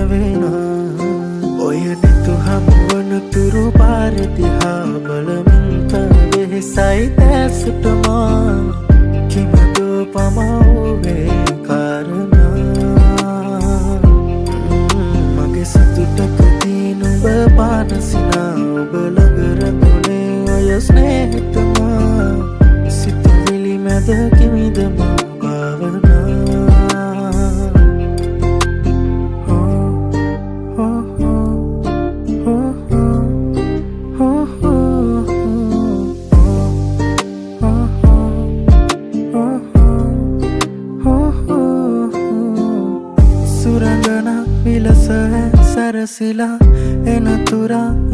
වෙනා ඔය නිතු හමුවන තුරු පාර දිහා බලමින් වෙහෙසයි දැසටමා කිමදෝ පමවුවේ කාරණා මගේ සතුටකදී නුඹ පානසිනා ඔබ ළඟරතුනේ ඔය ස්නේහතමා සිතුවිලි මැද කිමිදමා භාවනා सुरंगना विलस सरसिला